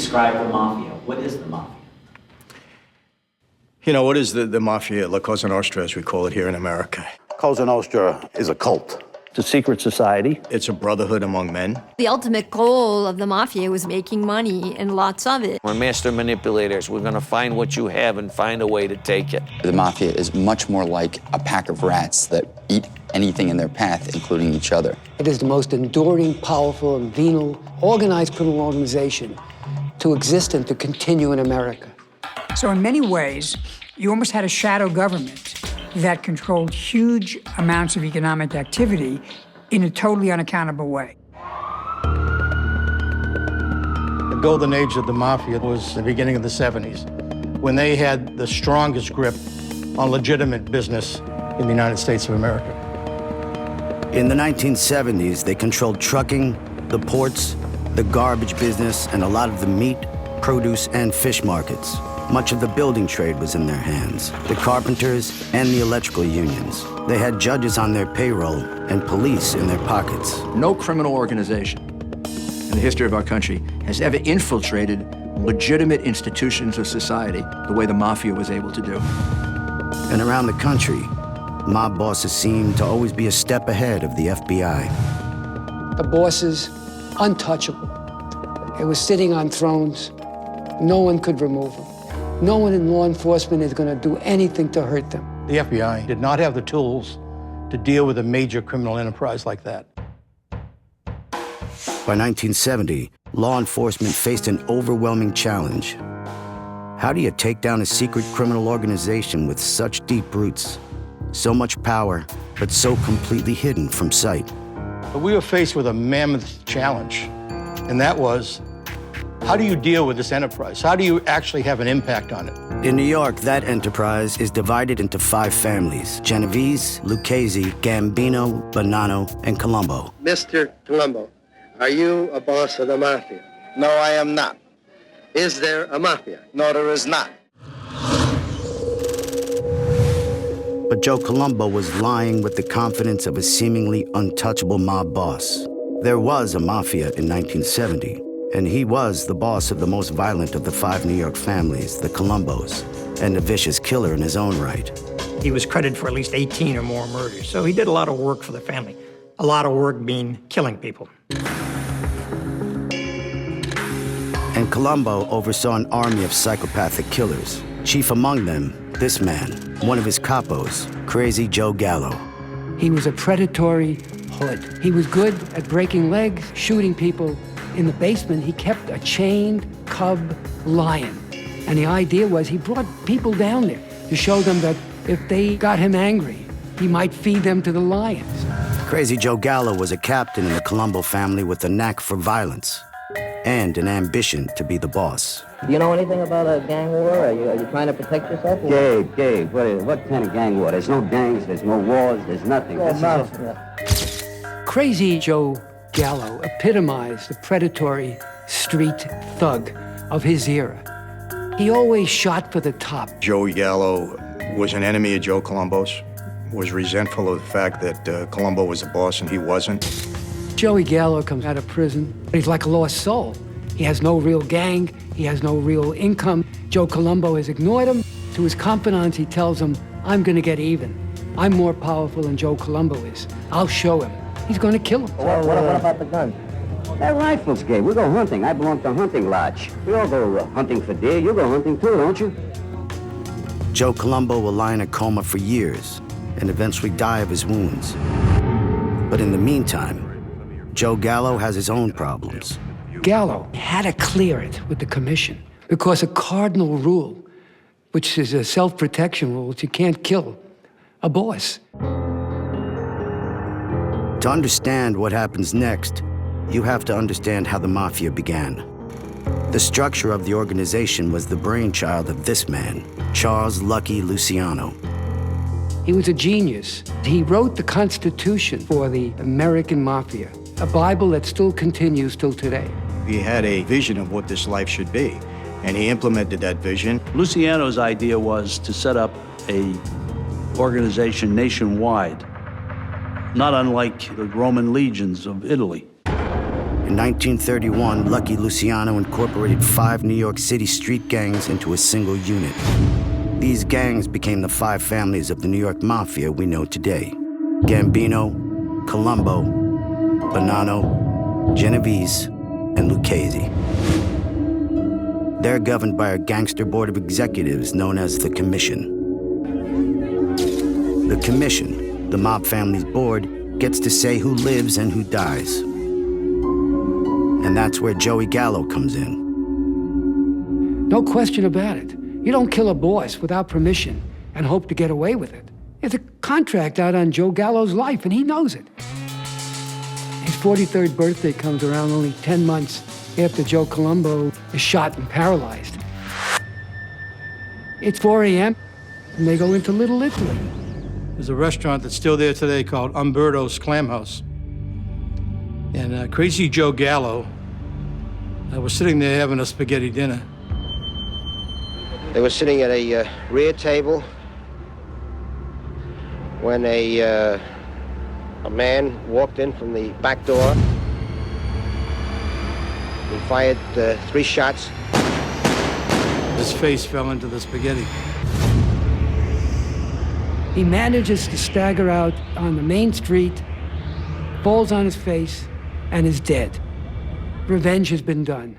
describe the mafia. What is the mafia? You know, what is the mafia? La Cosa Nostra, as we call it here in America. Cosa Nostra is a cult. It's a secret society. It's a brotherhood among men. The ultimate goal of the mafia was making money, and lots of it. We're master manipulators. We're going to find what you have and find a way to take it. The mafia is much more like a pack of rats that eat anything in their path, including each other. It is the most enduring, powerful, and venal, organized criminal organization to exist and to continue in America. So in many ways, you almost had a shadow government that controlled huge amounts of economic activity in a totally unaccountable way. The golden age of the mafia was the beginning of the 70s, when they had the strongest grip on legitimate business in the United States of America. In the 1970s, they controlled trucking, the ports, the garbage business, and a lot of the meat, produce, and fish markets. Much of the building trade was in their hands, the carpenters and the electrical unions. They had judges on their payroll and police in their pockets. No criminal organization in the history of our country has ever infiltrated legitimate institutions of society the way the mafia was able to do. And around the country, mob bosses seemed to always be a step ahead of the FBI. The bosses, untouchable. They were sitting on thrones. No one could remove them. No one in law enforcement is going to do anything to hurt them. The FBI did not have the tools to deal with a major criminal enterprise like that. By 1970, law enforcement faced an overwhelming challenge. How do you take down a secret criminal organization with such deep roots, so much power, but so completely hidden from sight? But we were faced with a mammoth challenge, and that was, how do you deal with this enterprise? How do you actually have an impact on it? In New York, that enterprise is divided into 5 families: Genovese, Lucchese, Gambino, Bonanno, and Colombo. Mr. Colombo, are you a boss of the mafia? No, I am not. Is there a mafia? No, there is not. But Joe Colombo was lying with the confidence of a seemingly untouchable mob boss. There was a mafia in 1970. And he was the boss of the most violent of the 5 New York families, the Colombos, and a vicious killer in his own right. He was credited for at least 18 or more murders, so he did a lot of work for the family. A lot of work being killing people. And Colombo oversaw an army of psychopathic killers. Chief among them, this man, one of his capos, Crazy Joe Gallo. He was a predatory hood. He was good at breaking legs, shooting people. In the basement, he kept a chained cub lion. And the idea was he brought people down there to show them that if they got him angry, he might feed them to the lions. Crazy Joe Gallo was a captain in the Colombo family with a knack for violence and an ambition to be the boss. Do you know anything about a gang war? Are you trying to protect yourself? Gabe, what kind of gang war? There's no gangs, there's no wars, there's nothing. Crazy Joe Gallo epitomized the predatory street thug of his era. He always shot for the top. Joey Gallo was an enemy of Joe Colombo's, was resentful of the fact that Colombo was the boss and he wasn't. Joey Gallo comes out of prison. He's like a lost soul. He has no real gang. He has no real income. Joe Colombo has ignored him. To his confidants, he tells them, I'm going to get even. I'm more powerful than Joe Colombo is. I'll show him. He's going to kill him. What about the gun? That rifle's gay. We go hunting. I belong to a hunting lodge. We all go hunting for deer. You go hunting too, don't you? Joe Colombo will lie in a coma for years and eventually die of his wounds. But in the meantime, Joe Gallo has his own problems. Gallo had to clear it with the commission because a cardinal rule, which is a self-protection rule, is you can't kill a boss. To understand what happens next, you have to understand how the mafia began. The structure of the organization was the brainchild of this man, Charles Lucky Luciano. He was a genius. He wrote the Constitution for the American Mafia, a Bible that still continues till today. He had a vision of what this life should be, and he implemented that vision. Luciano's idea was to set up an organization nationwide, not unlike the Roman legions of Italy. In 1931, Lucky Luciano incorporated 5 New York City street gangs into a single unit. These gangs became the 5 families of the New York Mafia we know today: Gambino, Colombo, Bonanno, Genovese, and Lucchese. They're governed by a gangster board of executives known as the Commission. The Commission, the mob family's board, gets to say who lives and who dies. And that's where Joey Gallo comes in. No question about it. You don't kill a boss without permission and hope to get away with it. There's a contract out on Joe Gallo's life, and he knows it. His 43rd birthday comes around only 10 months after Joe Colombo is shot and paralyzed. It's 4 a.m., and they go into Little Italy. There's a restaurant that's still there today called Umberto's Clam House. And Crazy Joe Gallo was sitting there having a spaghetti dinner. They were sitting at a rear table when a man walked in from the back door. He fired 3 shots. His face fell into the spaghetti. He manages to stagger out on the main street, falls on his face, and is dead. Revenge has been done.